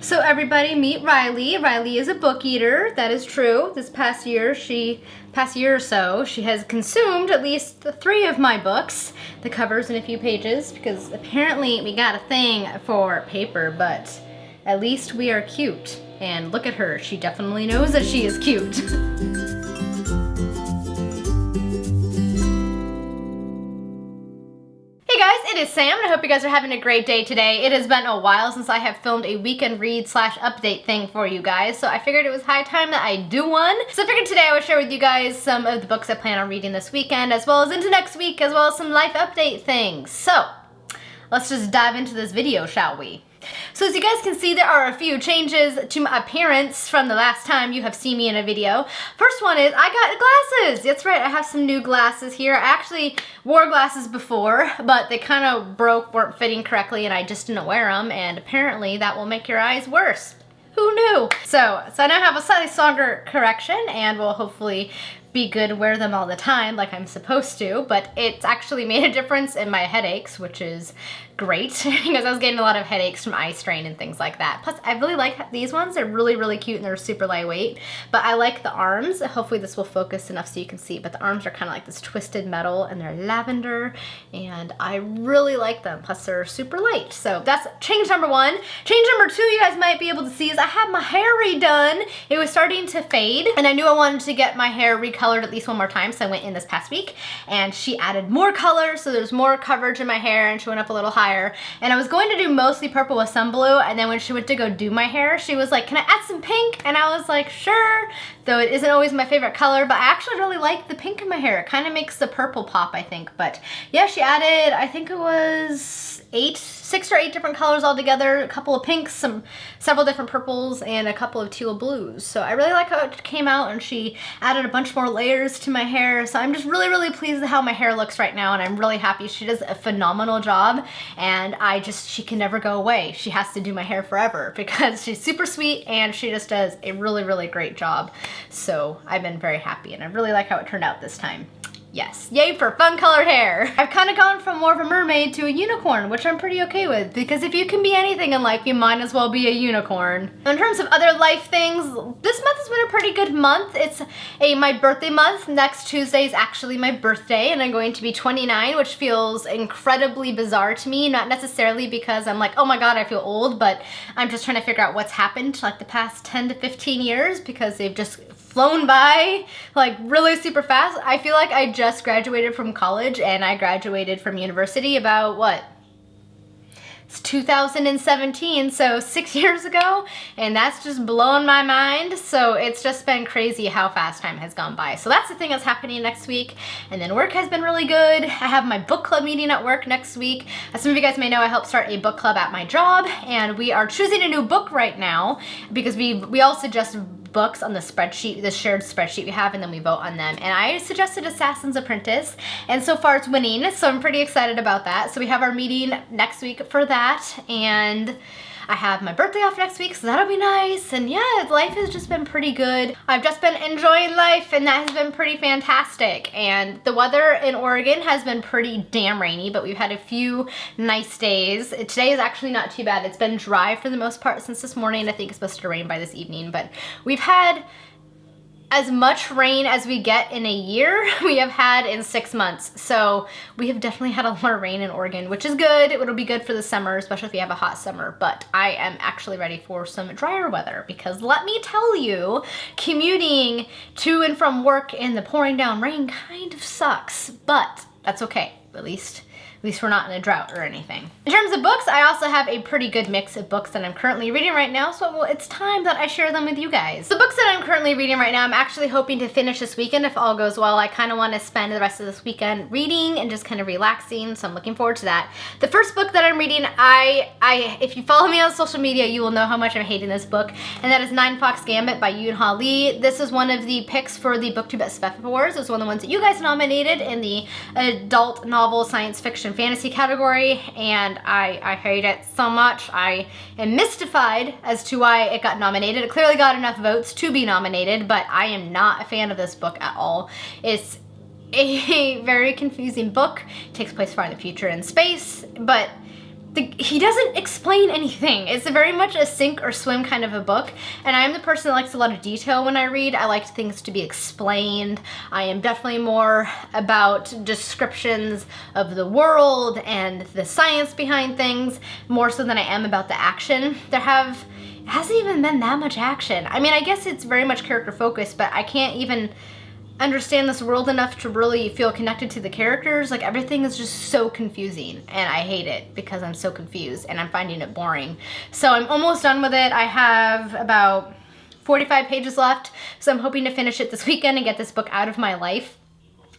So everybody meet Riley. Riley is a book eater. That is true. This past year or so, she has consumed at least 3 of my books, the covers and a few pages, because apparently we got a thing for paper, but at least we are cute. And look at her. She definitely knows that she is cute. Hey guys, it is Sam, and I hope you guys are having a great day today. It has been a while since I have filmed a weekend read / update thing for you guys, so I figured it was high time that I do one. So I figured today I would share with you guys some of the books I plan on reading this weekend, as well as into next week, as well as some life update things. So let's just dive into this video, shall we? So as you guys can see, there are a few changes to my appearance from the last time you have seen me in a video. First one is I got glasses. That's right, I have some new glasses here. I actually wore glasses before, but they kind of broke, weren't fitting correctly, and I just didn't wear them, and apparently that will make your eyes worse. Who knew? So I now have a slightly stronger correction, and will hopefully be good to wear them all the time like I'm supposed to, but it's actually made a difference in my headaches, which is great because I was getting a lot of headaches from eye strain and things like that. Plus, I really like these ones. They're really, really cute and they're super lightweight, but I like the arms. Hopefully this will focus enough so you can see, but the arms are kind of like this twisted metal and they're lavender and I really like them. Plus they're super light. So that's change number 1. Change number 2 you guys might be able to see is I had my hair redone. It was starting to fade and I knew I wanted to get my hair recolored at least one more time, so I went in this past week and she added more color, so there's more coverage in my hair and she went up a little higher. And I was going to do mostly purple with some blue, and then when she went to go do my hair, she was like, can I add some pink? And I was like, sure, though it isn't always my favorite color, but I actually really like the pink in my hair. It kind of makes the purple pop, I think. But yeah, she added, I think it was 6 or 8 different colors altogether, a couple of pinks, several different purples, and a couple of teal blues. So I really like how it came out, and she added a bunch more layers to my hair. So I'm just really, really pleased with how my hair looks right now, and I'm really happy. She does a phenomenal job, and she can never go away. She has to do my hair forever because she's super sweet and she just does a really, really great job. So I've been very happy, and I really like how it turned out this time. Yes, yay for fun colored hair. I've kind of gone from more of a mermaid to a unicorn, which I'm pretty okay with, because if you can be anything in life, you might as well be a unicorn. In terms of other life things, this month has been a pretty good month. It's my birthday month. Next Tuesday is actually my birthday, and I'm going to be 29, which feels incredibly bizarre to me. Not necessarily because I'm like, oh my god, I feel old, but I'm just trying to figure out what's happened like the past 10 to 15 years, because they've just flown by like really super fast. I feel like I just graduated from college and I graduated from university about what? It's 2017, so 6 years ago, and that's just blown my mind. So it's just been crazy how fast time has gone by. So that's the thing that's happening next week. And then work has been really good. I have my book club meeting at work next week. As some of you guys may know, I helped start a book club at my job, and we are choosing a new book right now because we all suggest books on the spreadsheet, the shared spreadsheet we have, and then we vote on them. And I suggested Assassin's Apprentice, and so far it's winning, so I'm pretty excited about that. So we have our meeting next week for that, and I have my birthday off next week, so that'll be nice. And yeah, life has just been pretty good. I've just been enjoying life, and that has been pretty fantastic. And the weather in Oregon has been pretty damn rainy, but we've had a few nice days. Today is actually not too bad. It's been dry for the most part since this morning. I think it's supposed to rain by this evening, but we've had as much rain as we get in a year we have had in 6 months. So we have definitely had a lot of rain in Oregon, which is good. It'll be good for the summer, especially if you have a hot summer. But I am actually ready for some drier weather, because let me tell you, commuting to and from work in the pouring down rain kind of sucks, but that's okay. At least we're not in a drought or anything. In terms of books, I also have a pretty good mix of books that I'm currently reading right now, so it's time that I share them with you guys. The books that I'm currently reading right now, I'm actually hoping to finish this weekend if all goes well. I kind of want to spend the rest of this weekend reading and just kind of relaxing, so I'm looking forward to that. The first book that I'm reading, if you follow me on social media, you will know how much I'm hating this book, and that is Nine Fox Gambit by Yoon-Ha Lee. This is one of the picks for the BookTube Best Awards. It's one of the ones that you guys nominated in the adult novel science fiction fantasy category, and I hate it so much. I am mystified as to why it got nominated. It clearly got enough votes to be nominated, but I am not a fan of this book at all. It's a very confusing book. It takes place far in the future in space, but he doesn't explain anything. It's very much a sink or swim kind of a book, and I am the person that likes a lot of detail when I read. I like things to be explained. I am definitely more about descriptions of the world and the science behind things, more so than I am about the action. It hasn't even been that much action. I mean, I guess it's very much character focused, but I can't even understand this world enough to really feel connected to the characters. Like, everything is just so confusing, and I hate it because I'm so confused and I'm finding it boring. So I'm almost done with it. I have about 45 pages left, so I'm hoping to finish it this weekend and get this book out of my life,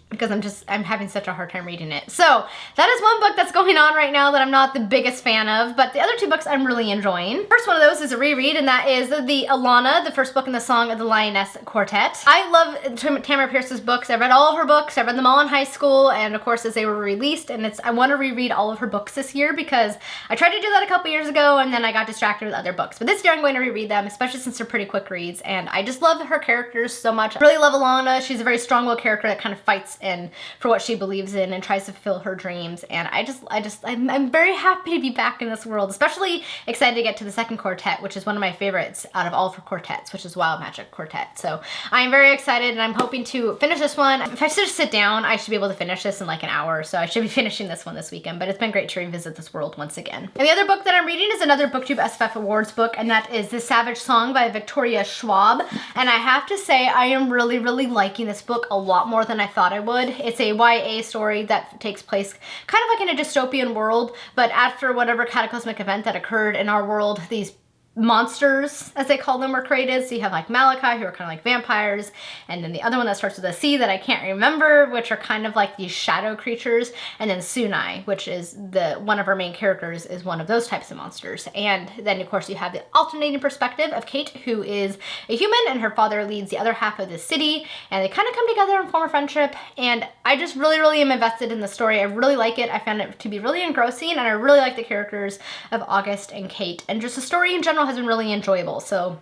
because I'm having such a hard time reading it. So that is one book that's going on right now that I'm not the biggest fan of, but the other two books I'm really enjoying. First one of those is a reread, and that is the Alana, the first book in the Song of the Lioness Quartet. I love Tamara Pierce's books. I read all of her books. I read them all in high school, and of course as they were released, and I want to reread all of her books this year, because I tried to do that a couple years ago and then I got distracted with other books. But this year I'm going to reread them, especially since they're pretty quick reads, and I just love her characters so much. I really love Alana. She's a very strong-willed character that kind of fights in for what she believes in and tries to fulfill her dreams, and I'm very happy to be back in this world, especially excited to get to the second quartet, which is one of my favorites out of all of her quartets, which is Wild Magic Quartet. So I'm very excited, and I'm hoping to finish this one. If I just sit down, I should be able to finish this in like an hour, so I should be finishing this one this weekend, but it's been great to revisit this world once again. And the other book that I'm reading is another BookTube SFF Awards book, and that is The Savage Song by Victoria Schwab, and I have to say I am really liking this book a lot more than I thought I would. It's a YA story that takes place kind of like in a dystopian world, but after whatever cataclysmic event that occurred in our world, these monsters, as they call them, were created. So you have like Malachi, who are kind of like vampires, and then the other one that starts with a C that I can't remember, which are kind of like these shadow creatures, and then Sunai, which is one of our main characters, is one of those types of monsters. And then of course you have the alternating perspective of Kate, who is a human, and her father leads the other half of the city, and they kind of come together and form a friendship, and I just really am invested in the story. I really like it. I found it to be really engrossing, and I really like the characters of August and Kate, and just the story in general has been really enjoyable. So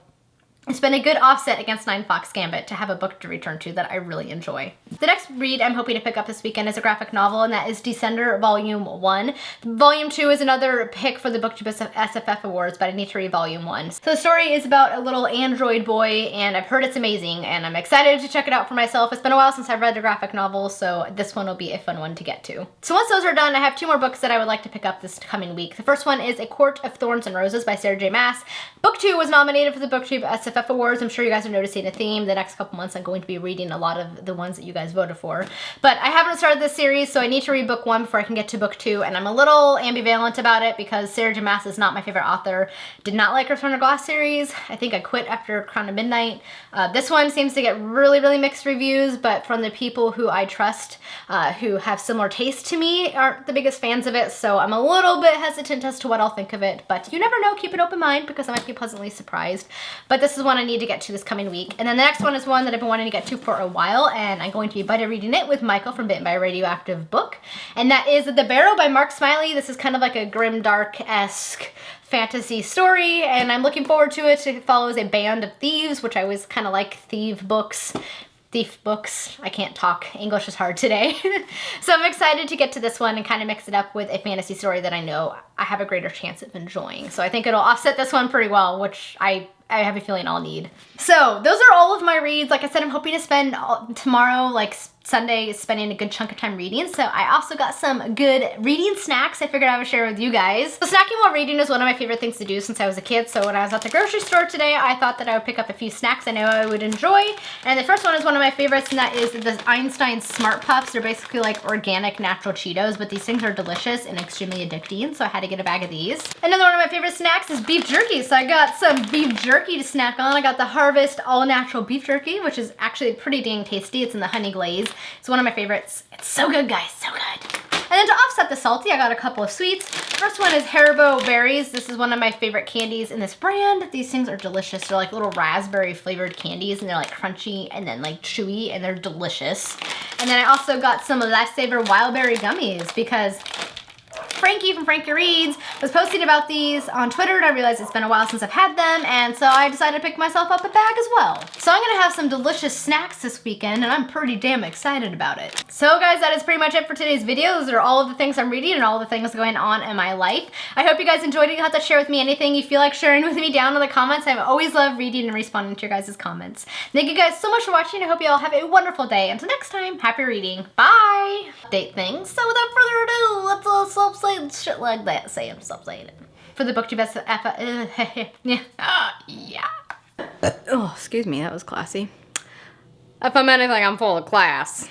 it's been a good offset against 9 Fox Gambit to have a book to return to that I really enjoy. The next read I'm hoping to pick up this weekend is a graphic novel, and that is Descender Volume 1. Volume 2 is another pick for the BookTube SFF Awards, but I need to read Volume 1. So the story is about a little android boy, and I've heard it's amazing, and I'm excited to check it out for myself. It's been a while since I've read a graphic novel, so this one will be a fun one to get to. So once those are done, I have 2 more books that I would like to pick up this coming week. The first one is A Court of Thorns and Roses by Sarah J. Maas. Book 2 was nominated for the BookTube SFF Awards. I'm sure you guys are noticing a theme. The next couple months I'm going to be reading a lot of the ones that you guys voted for. But I haven't started this series, so I need to read book 1 before I can get to book 2, and I'm a little ambivalent about it because Sarah J. Maas is not my favorite author. Did not like her Throne of Glass series. I think I quit after Crown of Midnight. This one seems to get really mixed reviews, but from the people who I trust, who have similar taste to me, aren't the biggest fans of it, so I'm a little bit hesitant as to what I'll think of it, but you never know. Keep an open mind, because I might be pleasantly surprised. But this is one I need to get to this coming week. And then the next one is one that I've been wanting to get to for a while, and I'm going to be beta reading it with Michael from Bitten by a Radioactive Book, and that is The Barrow by Mark Smiley. This is kind of like a grimdark-esque fantasy story, and I'm looking forward to it. It follows a band of thieves, which I always kind of like thief books. I can't talk. English is hard today. So I'm excited to get to this one and kind of mix it up with a fantasy story that I know I have a greater chance of enjoying. So I think it'll offset this one pretty well, which I have a feeling I'll need. So those are all of my reads. Like I said, I'm hoping to spend tomorrow, like Sunday, spending a good chunk of time reading. So I also got some good reading snacks I figured I would share with you guys. So snacking while reading is one of my favorite things to do since I was a kid. So when I was at the grocery store today, I thought that I would pick up a few snacks I know I would enjoy. And the first one is one of my favorites, and that is the Einstein Smart Puffs. They're basically like organic natural Cheetos, but these things are delicious and extremely addicting. So I had to get a bag of these. Another one of my favorite snacks is beef jerky. So I got some beef jerky to snack on. I got the Harvest All Natural Beef Jerky, which is actually pretty dang tasty. It's in the honey glaze. It's one of my favorites. It's so good, guys, so good. And then to offset the salty, I got a couple of sweets. First one is Haribo Berries. This is one of my favorite candies in this brand. These things are delicious. They're like little raspberry flavored candies, and they're like crunchy and then like chewy, and they're delicious. And then I also got some Lifesaver Wild Berry Gummies because Frankie from Frankie Reads was posting about these on Twitter, and I realized it's been a while since I've had them, and so I decided to pick myself up a bag as well. So I'm gonna have some delicious snacks this weekend, and I'm pretty damn excited about it. So guys, that is pretty much it for today's video. Those are all of the things I'm reading and all the things going on in my life. I hope you guys enjoyed it. You'll have to share with me anything you feel like sharing with me down in the comments. I always love reading and responding to your guys' comments. Thank you guys so much for watching. I hope you all have a wonderful day. Until next time, happy reading. Bye! Update things. So without further ado, let's stop saying shit like that. Stop saying it. For the BooklyBox yeah. Oh, excuse me, that was classy. If I'm anything, I'm full of class.